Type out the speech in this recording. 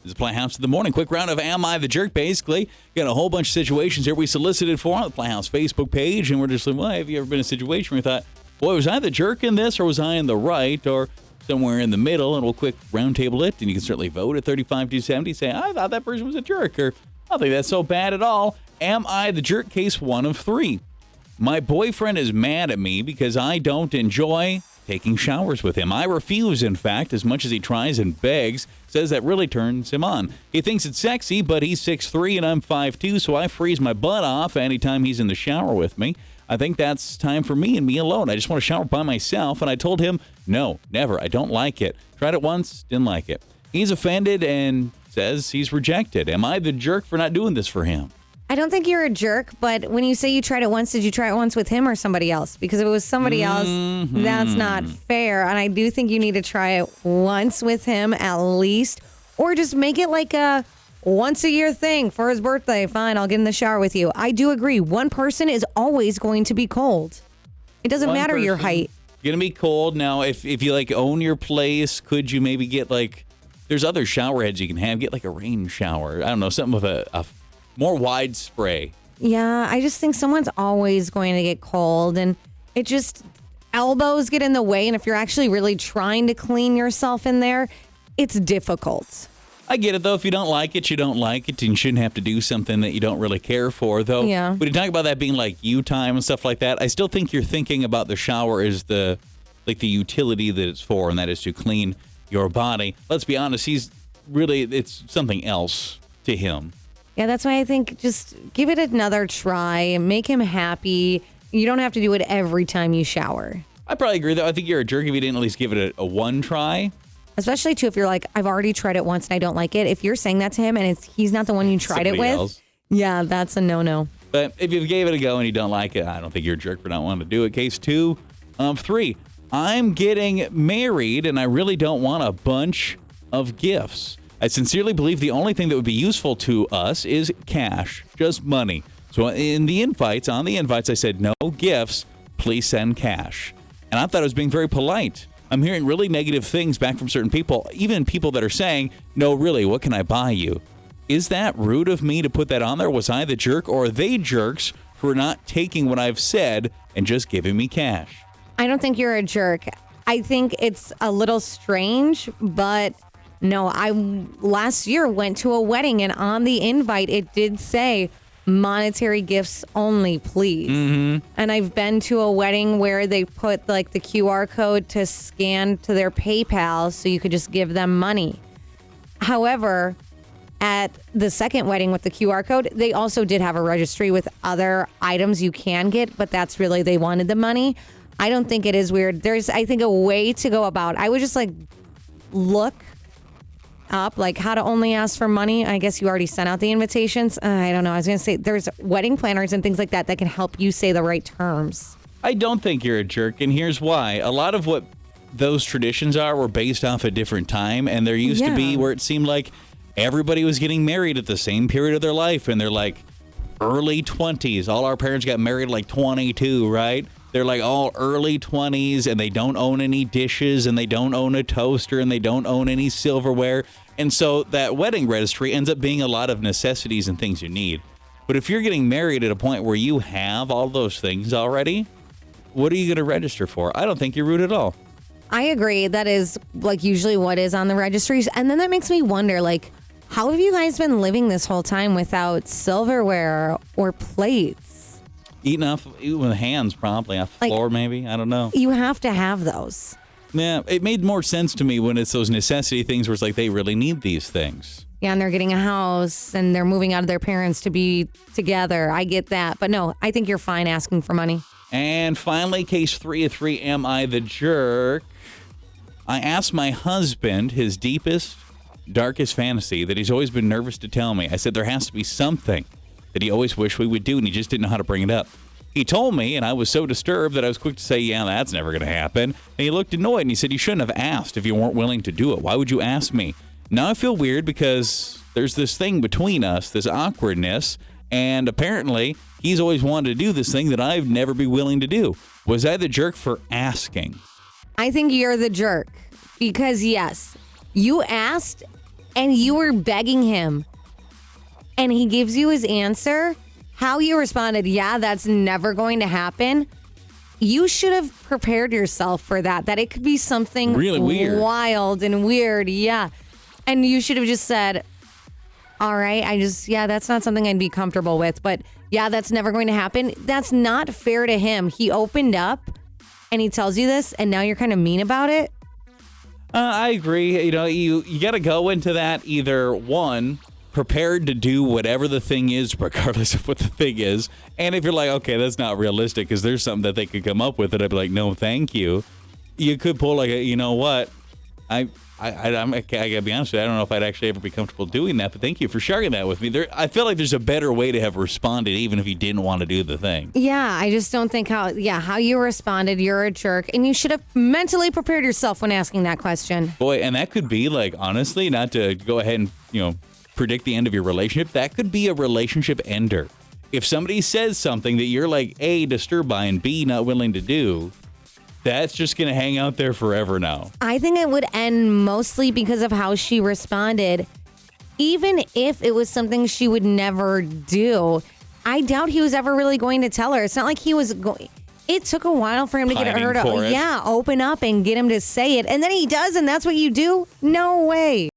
This is Playhouse of the Morning. Quick round of Am I the Jerk, basically. Got a whole bunch of situations here we solicited for on the Playhouse Facebook page, and we're just like, well, have you ever been in a situation where you thought, boy, was I the jerk in this, or was I in the right, or somewhere in the middle? And we'll quick roundtable it, and you can certainly vote at 35270. Say, I thought that person was a jerk, or I don't think that's so bad at all. Am I the jerk? Case 1 of 3. My boyfriend is mad at me because I don't enjoy taking showers with him. I refuse, in fact, as much as he tries and begs. Says that really turns him on. He thinks it's sexy, but he's 6'3" and I'm 5'2", so I freeze my butt off anytime he's in the shower with me. I think that's time for me and me alone. I just want to shower by myself, and I told him, no, never. I don't like it. Tried it once, didn't like it. He's offended and says he's rejected. Am I the jerk for not doing this for him? I don't think you're a jerk, but when you say you tried it once, did you try it once with him or somebody else? Because if it was somebody else, that's not fair. And I do think you need to try it once with him at least, or just make it like a once-a-year thing for his birthday. Fine, I'll get in the shower with you. I do agree. One person is always going to be cold. It doesn't matter your height. Going to be cold. Now, if you like own your place, could you maybe get like, there's other shower heads you can have. Get like a rain shower. I don't know, something with a more wide spray. Yeah, I just think someone's always going to get cold, and it just, elbows get in the way, and if you're actually really trying to clean yourself in there, it's difficult. I get it, though. If you don't like it, you don't like it, and you shouldn't have to do something that you don't really care for, though. Yeah. When you talk about that being like you time and stuff like that, I still think you're thinking about the shower as the utility that it's for, and that is to clean your body. Let's be honest, it's something else to him. Yeah, that's why I think just give it another try. Make him happy. You don't have to do it every time you shower. I probably agree, though. I think you're a jerk if you didn't at least give it a one try. Especially, too, if you're like, I've already tried it once and I don't like it. If you're saying that to him and he's not the one you tried it with, else. Yeah, that's a no-no. But if you gave it a go and you don't like it, I don't think you're a jerk for not wanting to do it. Case 2 of 3. I'm getting married and I really don't want a bunch of gifts. I sincerely believe the only thing that would be useful to us is cash, just money. So on the invites, I said, no gifts, please send cash. And I thought I was being very polite. I'm hearing really negative things back from certain people, even people that are saying, no, really, what can I buy you? Is that rude of me to put that on there? Was I the jerk, or are they jerks for not taking what I've said and just giving me cash? I don't think you're a jerk. I think it's a little strange, but no, I last year went to a wedding, and on the invite, it did say monetary gifts only, please. Mm-hmm. And I've been to a wedding where they put like the QR code to scan to their PayPal so you could just give them money. However, at the second wedding with the QR code, they also did have a registry with other items you can get, but that's really, they wanted the money. I don't think it is weird. There's, I think, a way to go about. I would just like look up like how to only ask for money. I guess you already sent out the invitations. I don't know. I was going to say there's wedding planners and things like that that can help you say the right terms. I don't think you're a jerk, and here's why. A lot of what those traditions were based off a different time, and there used to be where it seemed like everybody was getting married at the same period of their life, and they're like early 20s. All our parents got married at like 22, right? They're like all early 20s, and they don't own any dishes, and they don't own a toaster, and they don't own any silverware. And so that wedding registry ends up being a lot of necessities and things you need. But if you're getting married at a point where you have all those things already, what are you going to register for? I don't think you're rude at all. I agree. That is like usually what is on the registries. And then that makes me wonder, like, how have you guys been living this whole time without silverware or plates? Eating with hands, probably off the floor, maybe. I don't know. You have to have those. Yeah, it made more sense to me when it's those necessity things where it's like they really need these things. Yeah, and they're getting a house and they're moving out of their parents to be together. I get that. But no, I think you're fine asking for money. And finally, case 3 of 3, am I the jerk? I asked my husband his deepest, darkest fantasy that he's always been nervous to tell me. I said there has to be something that he always wished we would do, and he just didn't know how to bring it up. He told me, and I was so disturbed that I was quick to say, yeah, that's never going to happen. And he looked annoyed, and he said, you shouldn't have asked if you weren't willing to do it. Why would you ask me? Now I feel weird because there's this thing between us, this awkwardness, and apparently he's always wanted to do this thing that I'd never be willing to do. Was I the jerk for asking? I think you're the jerk because, yes, you asked and you were begging him, and he gives you his answer, how you responded, yeah, that's never going to happen. You should have prepared yourself for that it could be something really weird, wild and weird. Yeah. And you should have just said, all right, that's not something I'd be comfortable with, but yeah, that's never going to happen. That's not fair to him. He opened up and he tells you this, and now you're kind of mean about it. I agree. You got to go into that either one, prepared to do whatever the thing is, regardless of what the thing is. And if you're like, okay, that's not realistic because there's something that they could come up with, and I'd be like, no, thank you. You could pull like you know what? I gotta be honest with you, I don't know if I'd actually ever be comfortable doing that, but thank you for sharing that with me. I feel like there's a better way to have responded, even if you didn't want to do the thing. Yeah, I just don't think how you responded, you're a jerk, and you should have mentally prepared yourself when asking that question. Boy, and that could be like, honestly, not to go ahead and, predict the end of your relationship, that could be a relationship ender. If somebody says something that you're like, A, disturbed by, and B, not willing to do, that's just going to hang out there forever now. I think it would end mostly because of how she responded. Even if it was something she would never do, I doubt he was ever really going to tell her. It's not like he was going. It took a while for him to get her to, open up and get him to say it. And then he does, and that's what you do? No way.